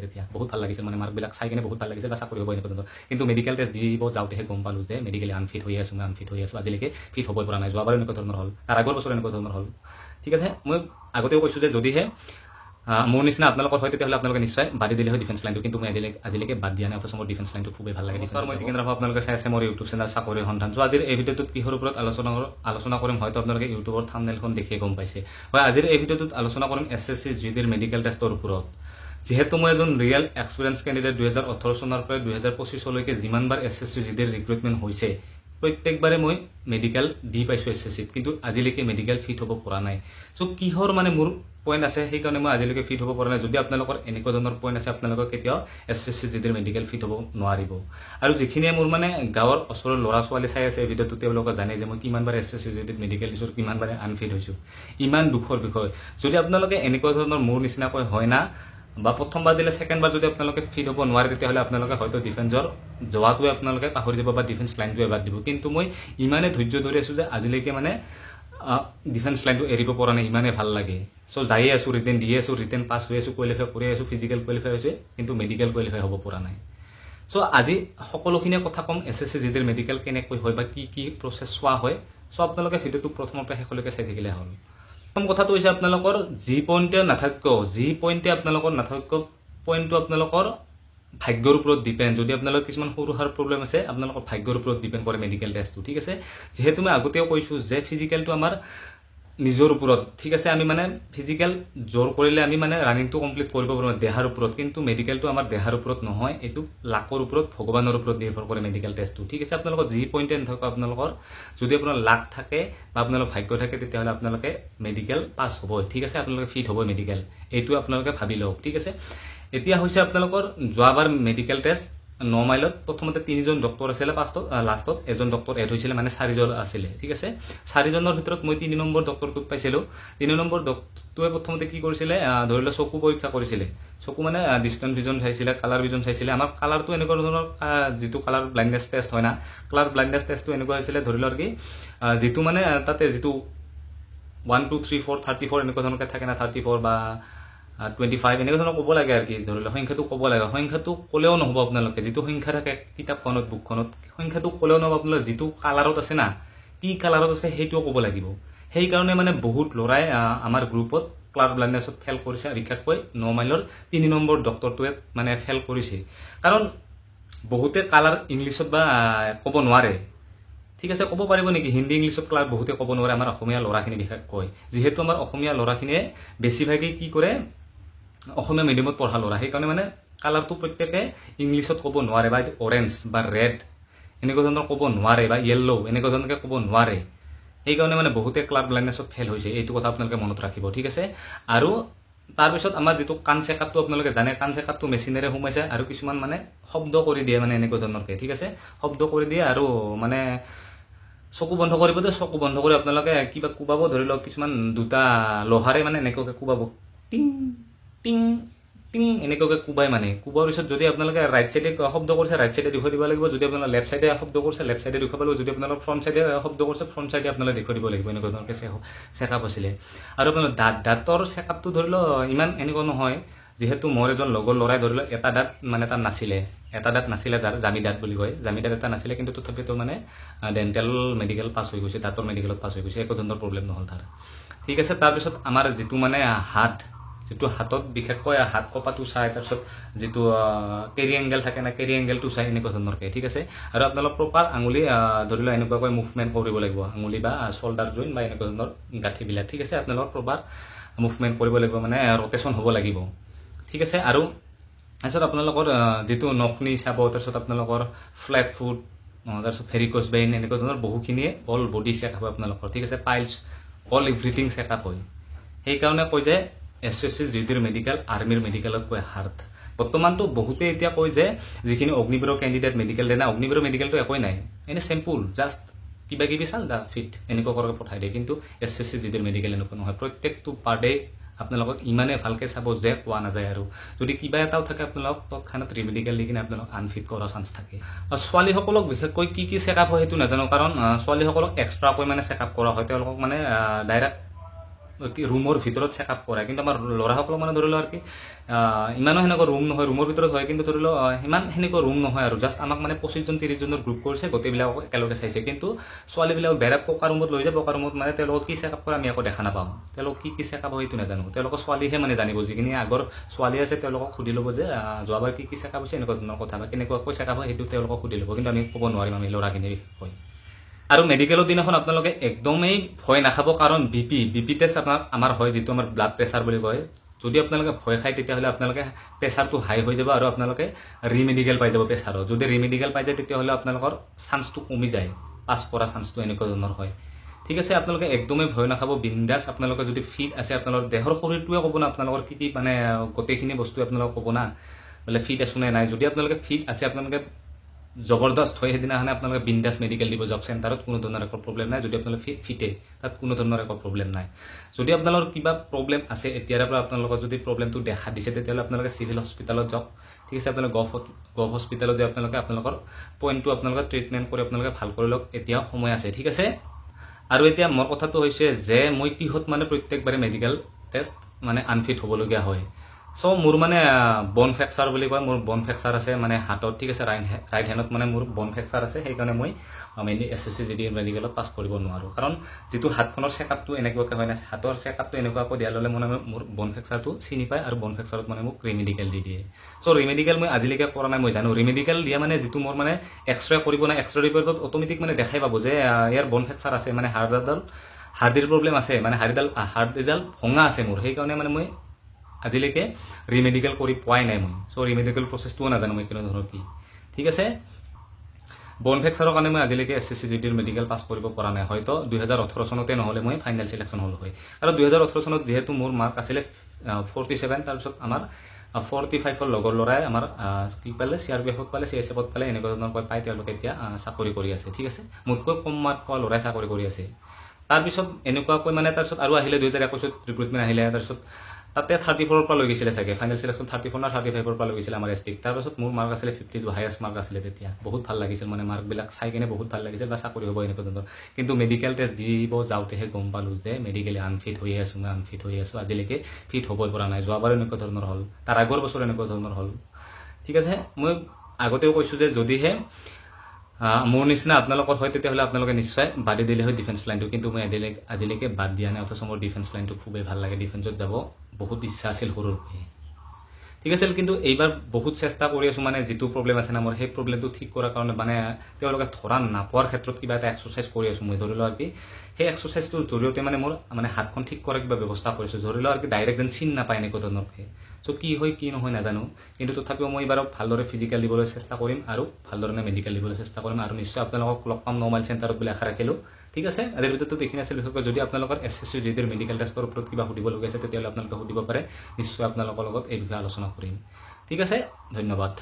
তেতিয়া বহুত ভাল লাগিছিল মানে মাৰ্কবিলাক চাই কিনে বহুত ভাল লাগিছিল বা চাকৰি হ'ব এনেকুৱা ধৰণৰ কিন্তু মেডিকেল টেষ্ট দিব যাওঁতেহে গম পালোঁ যে মেডিকেলি আনফিট হৈ আছোঁ মই আনফিট হৈ আছোঁ আজিলৈকে ফিট হ'বই পৰা নাই যোৱাবাৰ এনেকুৱা ধৰণৰ হ'ল তাৰ আগৰ বছৰ এনেকুৱা ধৰণৰ হ'ল ঠিক আছে মই আগতেও কৈছোঁ যে যদিহে মোৰ নিচিনা আপোনালোকৰ হয় তেতিয়াহ'লে আপোনালোকে নিশ্চয় বাদি দিলে হয় ডিফেন্স লাইনটো কিন্তু মই আজিলৈকে বাদ দিয়া নাই অথচ মোৰ ডিফেন্স লাইনটো খুবেই ভাল লাগে মই টিকেন ৰাখোঁ আপোনালোকে চাই আছে মোৰ ইউটিউব চেনেল চাকৰি সন্ধান চ' আজিৰ এই ভিডিঅ'টোত কিহৰ ওপৰত আলোচনা কৰিম হয়তো আপোনালোকে ইউটিউবৰ থাম্বনেইলখন দেখিয়ে গম পাইছে হয় আজিৰ এই ভিডিঅ'টোত আলোচনা কৰিম SSC GDৰ মেডিকেল টেষ্টৰ ওপৰত যেহেতু মই এজন ৰিয়েল এক্সপিৰিয়েন্স কেণ্ডিডেট 2018 চনৰ পৰা 2025 লৈকে যিমানবাৰ SSC GDৰ ৰিক্ৰুটমেণ্ট হৈছে প্ৰত্যেকবাৰে মই মেডিকেল দি পাইছোঁ SSCত কিন্তু আজিলৈকে মেডিকেল ফিট হ'ব পৰা নাই চ' কিহৰ মানে মোৰ পইণ্ট আছে সেইকাৰণে মই আজিলৈকে ফিট হ'ব পৰা নাই যদি আপোনালোকৰ এনেকুৱা ধৰণৰ পইণ্ট আছে আপোনালোকৰ কেতিয়াও SSC GDৰ মেডিকেল ফিট হ'ব নোৱাৰিব আৰু যিখিনিয়ে মোৰ মানে গাঁৱৰ ওচৰৰ ল'ৰা ছোৱালী চাই আছে ভিডিঅ'টো তেওঁলোকে জানে যে মই কিমানবাৰ SSC GDত মেডিকেল দিছোঁ কিমানবাৰে আনফিট হৈছোঁ ইমান দুখৰ বিষয় যদি আপোনালোকে এনেকুৱা ধৰণৰ মোৰ নিচিনাকৈ হয় না বা প্ৰথমবাৰ দিলে ছেকেণ্ডবাৰ যদি আপোনালোকে ফিট হ'ব নোৱাৰে তেতিয়াহ'লে আপোনালোকে হয়তো ডিফেন্সৰ যোৱাটোৱে আপোনালোকে পাহৰি যাব বা ডিফেন্স লাইনটোৱে বাদ দিব কিন্তু মই ইমানে ধৈৰ্য ধৰি আছোঁ যে আজিলৈকে মানে ডিফেন্স লাইনটো এৰিব পৰা নাই ইমানে ভাল লাগে চ' যায়ে আছোঁ ৰিটেন দিয়ে আছোঁ ৰিটেন পাছ হৈ আছোঁ কোৱালিফাই কৰি আছোঁ ফিজিকেল কোৱালিফাই হৈছে কিন্তু মেডিকেল কোৱালিফাই হ'ব পৰা নাই চ' আজি সকলোখিনিয়ে কথা ক'ম SSC GDৰ মেডিকেল কেনেকৈ হয় বা কি প্ৰচেছ চোৱা হয় চ' আপোনালোকে ভিডিঅ'টো প্ৰথমৰ পৰা শেষলৈকে চাই থাকিলে হ'ল প্ৰথম কথাটো হৈছে আপোনালোকৰ যি পইণ্টে আপোনালোকৰ নাথাকক পইণ্টটো আপোনালোকৰ ভাগ্যৰ ওপৰত ডিপেণ্ড যদি আপোনালোকৰ কিছুমান সৰু সাৰ প্ৰব্লেম আছে আপোনালোকৰ ভাগ্যৰ ওপৰত ডিপেণ্ড কৰে মেডিকেল টেষ্টটো ঠিক আছে যিহেতু মই আগতেও কৈছোঁ যে ফিজিকেলটো আমাৰ নিজৰ ওপৰত ঠিক আছে আমি মানে ফিজিকেল জোৰ কৰিলে আমি মানে ৰানিংটো কমপ্লিট কৰিব পাৰোঁ দেহাৰ ওপৰত কিন্তু মেডিকেলটো আমাৰ দেহাৰ ওপৰত নহয় এইটো লাকৰ ওপৰত ভগৱানৰ ওপৰত নিৰ্ভৰ কৰে মেডিকেল টেষ্টটো ঠিক আছে আপোনালোকৰ যি পইণ্টে নাথাকক আপোনালোকৰ যদি আপোনাৰ লাক থাকে বা আপোনালোকৰ ভাগ্য থাকে তেতিয়াহ'লে আপোনালোকে মেডিকেল পাছ হ'ব ঠিক আছে আপোনালোকে ফিট হ'ব মেডিকেল এইটো আপোনালোকে ভাবি লওক ঠিক আছে এতিয়া হৈছে আপোনালোকৰ যোৱাবাৰ মেডিকেল টেষ্ট 9 মাইলত প্ৰথমতে 3জন ডক্টৰ আছিলে লাষ্টত এজন ডক্টৰ এড হৈছিলে মানে 4জন আছিলে ঠিক আছে 4জনৰ ভিতৰত মই 3 নম্বৰ ডক্টৰটোক পাইছিলোঁ 3 নম্বৰ ডক্টৰে প্ৰথমতে কি কৰিছিলে ধৰি লওক চকু পৰীক্ষা কৰিছিলে চকু মানে ডিষ্টেন্স ভিজন চাইছিলে কালাৰ ভিজন চাইছিলে আমাৰ কালাৰটো এনেকুৱা ধৰণৰ যিটো কালাৰ ব্লাইণ্ডনেছ টেষ্ট হয় না কালাৰ ব্লাইণ্ডনেছ টেষ্টটো এনেকুৱা হৈছিলে ধৰি লওক কি যিটো মানে তাতে যিটো 1 2 3 4 34 এনেকুৱা ধৰণকৈ থাকে না 34 বা 25 এনেকুৱা ধৰণৰ ক'ব লাগে আৰু কি ধৰি লওক সংখ্যাটো ক'ব লাগে সংখ্যাটো ক'লেও নহ'ব আপোনালোকে যিটো সংখ্যা থাকে কিতাপখনত বুকখনত সংখ্যাটো ক'লেও নহ'ব আপোনালোকে যিটো কালাৰত আছে না কি কালাৰত আছে সেইটোও ক'ব লাগিব সেইকাৰণে মানে বহুত ল'ৰাই আমাৰ গ্ৰুপত কালাৰ ব্লাইণ্ডনেছত ফেল কৰিছে বিশেষকৈ 9 মাইলৰ 3 নম্বৰ ডক্টৰটোৱে মানে ফেল কৰিছে কাৰণ বহুতে কালাৰ ইংলিছত বা ক'ব নোৱাৰে ঠিক আছে ক'ব পাৰিব নেকি হিন্দী ইংলিছত কালাৰ বহুতে ক'ব নোৱাৰে আমাৰ অসমীয়া ল'ৰাখিনি বিশেষকৈ যিহেতু আমাৰ অসমীয়া ল'ৰাখিনিয়ে বেছিভাগেই কি কৰে অসমীয়া মিডিয়ামত পঢ়া ল'ৰা সেইকাৰণে মানে কালাৰটো প্ৰত্যেকে ইংলিছত ক'ব নোৱাৰে বা অৰেঞ্জ বা ৰেড এনেকুৱা ধৰণৰ ক'ব নোৱাৰে বা য়েল্লো এনেকুৱা ধৰণকৈ ক'ব নোৱাৰে সেইকাৰণে মানে বহুতে কালাৰ ব্লাইণ্ডনেছত ফেল হৈছে এইটো কথা আপোনালোকে মনত ৰাখিব ঠিক আছে আৰু তাৰপিছত আমাৰ যিটো কাণ চেকআপটো আপোনালোকে জানে কাণ চেকআপটো মেচিনেৰে সোমাইছে আৰু কিছুমান মানে শব্দ কৰি দিয়ে মানে এনেকুৱা ধৰণৰকৈ ঠিক আছে শব্দ কৰি দিয়ে আৰু মানে চকু বন্ধ কৰিব দিয়ে চকু বন্ধ কৰি আপোনালোকে কিবা কোবাব ধৰি লওক কিছুমান দুটা লোহাৰে মানে এনেকুৱাকৈ কোবাব টিং টিং টিং এনেকুৱাকৈ কোবাই মানে কোবোৱাৰ পিছত যদি আপোনালোকে ৰাইট চাইডে শব্দ কৰিছে ৰাইট চাইডে দেখুৱাই দিব লাগিব যদি আপোনালোকে লেফ্ট চাইডে শব্দ কৰিছে লেফ্ট চাইডে দেখুৱাব লাগিব যদি আপোনালোক ফ্ৰণ্ট চাইডে শব্দ কৰিছে ফ্ৰণ্ট চাইডে আপোনালোকে দেখুৱাই দিব লাগিব এনেকুৱা ধৰণকৈ চেকআপ আছিলে আৰু আপোনালোক দাঁতৰ চেকআপটো ধৰি লওক ইমান এনেকুৱা নহয় যিহেতু মোৰ এজন লগৰ ল'ৰাই ধৰি লওক এটা দাঁত মানে তাৰ নাছিলে তাৰ জামি দাঁত বুলি কয় জামি দাঁত এটা নাছিলে কিন্তু তথাপিতো মানে ডেণ্টেল মেডিকেল পাছ হৈ গৈছে দাঁতৰ মেডিকেলত পাছ হৈ গৈছে একো ধৰণৰ প্ৰব্লেম নহ'ল তাৰ ঠিক আছে তাৰপিছত আমাৰ যিটো মানে যিটো হাতত বিশেষকৈ হাত কপাটো চাই তাৰপিছত যিটো কেৰি এংগেল থাকে না কেৰি এংগেলটো চাই এনেকুৱা ধৰণৰকৈ ঠিক আছে আৰু আপোনালোক প্ৰপাৰ আঙুলি ধৰি লওক এনেকুৱাকৈ মুভমেণ্ট কৰিব লাগিব আঙুলি বা শোল্ডাৰ জইন বা এনেকুৱা ধৰণৰ গাঁঠিবিলাক ঠিক আছে আপোনালোক প্ৰপাৰ মুভমেণ্ট কৰিব লাগিব মানে ৰটেশ্যন হ'ব লাগিব ঠিক আছে আৰু তাৰপিছত আপোনালোকৰ যিটো নখনি চাব তাৰপিছত আপোনালোকৰ ফ্লেট ফুট তাৰপিছত ভেৰিকোজ ভেইন এনেকুৱা ধৰণৰ বহুখিনিয়ে অল বডি চেকআপ হয় আপোনালোকৰ ঠিক আছে পাইলছ অল এভৰিথিং চেকআপ হয় সেইকাৰণে কয় যে SSC GDৰ মেডিকেল আৰ্মিৰ মেডিকেলতকৈ হাৰ্ড বৰ্তমানটো বহুতে এতিয়া কয় যে যিখিনি অগ্নিবীৰৰ কেণ্ডিডেট মেডিকেল দিয়ে না অগ্নিবীৰৰ মেডিকেলটো একোৱেই নাই এনেই চিম্পুল জাষ্ট কিবা কিবি চাল দা ফিট এনেকুৱা কৰাকৈ পঠাই দিয়ে কিন্তু SSC GDৰ মেডিকেল এনেকুৱা নহয় প্ৰত্যেকটো পাৰ ডে আপোনালোকক ইমানে ভালকৈ চাব যে কোৱা নাযায় আৰু যদি কিবা এটাও থাকে আপোনালোক তৎক্ষণাত ৰিমেডিকেল দি কিনে আপোনালোক আনফিট কৰাৰ চান্স থাকে ছোৱালীসকলক বিশেষকৈ কি চেকআপ হয় সেইটো নাজানো কাৰণ ছোৱালীসকলক এক্সট্ৰাকৈ মানে চেকআপ কৰা হয় তেওঁলোকক মানে ডাইৰেক্ট ৰুমৰ ভিতৰত চেকআপ কৰাই, কিন্তু আমাৰ ল'ৰাসকলক মানে ধৰি লওক আৰু কি ইমানো সেনেকুৱা ৰুম নহয়, ৰুমৰ ভিতৰত হয় কিন্তু ধৰি লওক সিমান সেনেকুৱা ৰুম নহয় আৰু জাষ্ট আমাক মানে 25জন 30জনৰ গ্ৰুপ কৰিছে, গোটেইবিলাকক একেলগে চাইছে। কিন্তু ছোৱালীবিলাক ডাইৰেক্ট পকা ৰুমত লৈ যায়, পকা ৰুমত মানে তেওঁলোকক কি চেকআপ কৰে আমি একো দেখা নাপাওঁ, তেওঁলোকক কি চেকআপ হয় সেইটো নাজানো, তেওঁলোকৰ ছোৱালীহে মানে জানিব, যিখিনি আগৰ ছোৱালী আছে তেওঁলোকক সুধি ল'ব যে যোৱাবাৰ কি চেকআপ হৈছে এনেকুৱা ধৰণৰ কথা বা কেনেকুৱাকৈ চেকআপ হয় সেইটো তেওঁলোকক সুধি ল'ব, কিন্তু আমি ক'ব নোৱাৰিম আমি ল'ৰাখিনিৰ বিষয়ে। আৰু মেডিকেলৰ দিনাখন আপোনালোকে একদমেই ভয় নাখাব, কাৰণ বিপি টেষ্ট আমাৰ হয়, যিটো আমাৰ ব্লাড প্ৰেছাৰ বুলি কয়। যদি আপোনালোকে ভয় খায় তেতিয়াহ'লে আপোনালোকে প্ৰেছাৰটো হাই হৈ যাব আৰু আপোনালোকে ৰিমেডিকেল পাই যাব প্ৰেছাৰত। যদি ৰিমেডিকেল পাই যায় তেতিয়াহ'লে আপোনালোকৰ চান্সটো কমি যায়, পাছ কৰা চান্সটো এনেকুৱা ধৰণৰ হয়। ঠিক আছে, আপোনালোকে একদমেই ভয় নাখাব, বিন্দাছ। আপোনালোকে যদি ফিট আছে, আপোনালোকৰ দেহৰ শৰীৰটোৱে ক'ব না আপোনালোকৰ কি মানে গোটেইখিনি বস্তু আপোনালোকে ক'ব না বোলে ফিট আছো নে নাই। যদি আপোনালোকে ফিট আছে, আপোনালোকে জবৰদস্ত হয় সেইদিনাখনে আপোনালোকে বিন্দাছ মেডিকেল দিব যাওক চেণ্টাৰত, কোনো ধৰণৰ একো প্ৰব্লেম নাই। যদি আপোনালোকে ফিটে তাত কোনো ধৰণৰ একো প্ৰব্লেম নাই। যদি আপোনালোকৰ কিবা প্ৰব্লেম আছে এতিয়াৰে পৰা আপোনালোকৰ যদি প্ৰব্লেমটো দেখা দিছে তেতিয়াহ'লে আপোনালোকে চিভিল হস্পিটেলত যাওক। ঠিক আছে, আপোনালোকে গভ হস্পিটেলত যাই আপোনালোকৰ পইণ্টটো আপোনালোকে ট্ৰিটমেণ্ট কৰি আপোনালোকে ভাল কৰি লওক, এতিয়াও সময় আছে। ঠিক আছে, আৰু এতিয়া মোৰ কথাটো হৈছে যে মই কিহত মানে প্ৰত্যেকবাৰে মেডিকেল টেষ্ট মানে আনফিট হ'বলগীয়া হয়। চ' মোৰ মানে বন ফ্ৰেকচাৰ বুলি কয়, মোৰ বন ফ্ৰেকচাৰ আছে মানে হাতত। ঠিক আছে, ৰাইট হেণ্ডত মানে মোৰ বন ফ্ৰেকচাৰ আছে, সেইকাৰণে মই মেইনলি SSCGD মেডিকেলত পাছ কৰিব নোৱাৰোঁ। কাৰণ যিটো হাতখনৰ চেকআপটো এনেকুৱাকৈ হয় না, হাতৰ চেকআপটো এনেকুৱাকৈ দিয়া ল'লে মানে মোৰ বন ফ্ৰেকচাৰটো চিনি পায় আৰু বন ফ্ৰেকচাৰত মানে মোক ৰিমেডিকেল দি দিয়ে। চ' ৰিমেডিকেল মই আজিলৈকে কৰা নাই, মই জানো ৰিমেডিকেল দিয়া মানে যিটো মোৰ মানে এক্সৰে কৰিব না, এক্সৰে ৰিপৰ্টত অট'মেটিক মানে দেখাই পাব যে ইয়াৰ বন ফ্ৰেকচাৰ আছে, মানে হাৰ্ডিৰ প্ৰব্লেম আছে, মানে হাৰ্ডিডাল ভঙা আছে মোৰ। সেইকাৰণে মানে মই আজিলৈকে ৰিমেডিকেল কৰি পোৱাই নাই মই। চ' ৰিমেডিকেল প্ৰচেছটোও নাজানো মই কেনেধৰণৰ কি। ঠিক আছে, বন ফ্ৰেকচাৰৰ কাৰণে মই আজিলৈকে SSCGD মেডিকেল পাছ কৰিব পৰা নাই। হয়তো 2018 চনতে নহ'লে মই ফাইনেল চিলেকশ্যন হ'ল হয়। আৰু 2018 চনত যিহেতু মোৰ মাৰ্ক আছিলে 47, তাৰপিছত আমাৰ 45ৰ লগৰ ল'ৰাই আমাৰ কি পালে, CRPFত পালে, CSFত পালে, এনেকুৱা ধৰণৰ পাই তেওঁলোকে এতিয়া চাকৰি কৰি আছে। ঠিক আছে, মোতকৈ কম মাৰ্ক পোৱা ল'ৰাই চাকৰি কৰি আছে। তাৰপিছত এনেকুৱাকৈ মানে তাৰপিছত আৰু আহিলে 2021 ৰিক্ৰুটমেণ্ট আহিলে, তাৰপিছত তাতে 34ৰ পৰা লৈ গৈছিলে চাগে, ফাইনেল চিলেকশ্যন 34 না 35ৰ পৰা লৈ গৈছিলে আমাৰ STক। তাৰপাছত মোৰ মাৰ্ক আছিলে 52, হায়েষ্ট মাৰ্ক আছিলে তেতিয়া। বহুত ভাল লাগিছিল, মানে মাৰ্কবিলাক চাই কিনে বহুত ভাল লাগিছিল, বা চাকৰি হ'ব এনেকুৱা ধৰণৰ। কিন্তু মেডিকেল টেষ্ট দিব যাওঁতেহে গম পালোঁ যে মেডিকেলি আনফিট হৈ আছোঁ, মই আনফিট হৈ আছোঁ, আজিলৈকে ফিট হ'বই পৰা নাই। যোৱাবাৰ এনেকুৱা ধৰণৰ হ'ল, তাৰ আগৰ বছৰ এনেকুৱা ধৰণৰ হ'ল। ঠিক আছে, মই আগতেও কৈছোঁ যে যদিহে মোৰ নিচিনা আপোনালোকৰ হয় তেতিয়াহ'লে আপোনালোকে নিশ্চয় বাদে দিলে হয় ডিফেন্স লাইনটো, কিন্তু মই আজিলৈকে বাদ দিয়া নাই। অথচ মোৰ ডিফেন্স লাইনটো খুবেই ভাল লাগে, ডিফেন্সত যাব বহুত ইচ্ছা আছিল সৰুৰ পৰাই। ঠিক আছিল, কিন্তু এইবাৰ বহুত চেষ্টা কৰি আছোঁ, মানে যিটো প্ৰব্লেম আছে না মোৰ, সেই প্ৰব্লেমটো ঠিক কৰাৰ কাৰণে মানে তেওঁলোকে ধৰা নাপোৱাৰ ক্ষেত্ৰত কিবা এটা এক্সাৰচাইজ কৰি আছোঁ মই। ধৰি লওক আৰু কি সেই এক্সাৰচাইজটোৰ জৰিয়তে মানে মোৰ মানে হাতখন ঠিক কৰাৰ কিবা ব্যৱস্থা কৰিছোঁ। ধৰি লওক আৰু কি ডাইৰেক্ট যেন চিন নাপায় এনেকুৱা ধৰণৰকৈ। চ' কি হয় কি নহয় নাজানো, কিন্তু তথাপিও মই এইবাৰ ভালদৰে ফিজিকেল দিবলৈ চেষ্টা কৰিম আৰু ভালদৰে মেডিকেল দিবলৈ চেষ্টা কৰিম, আৰু নিশ্চয় আপোনালোকক লগ পাম 9 মাইল চেণ্টাৰত বুলি আশা ৰাখিলোঁ। ঠিক আছে, আজিৰ ভিডিঅ'টো এইখিনি আছিল। বিশেষকৈ যদি আপোনালোকৰ SSCGDৰ মেডিকেল টেষ্টৰ ওপৰত কিবা সুধিবলগীয়া আছে তেতিয়াহ'লে আপোনালোকে সুধিব পাৰে, নিশ্চয় আপোনালোকৰ লগত এই বিষয়ে আলোচনা কৰিম। ঠিক আছে, ধন্যবাদ।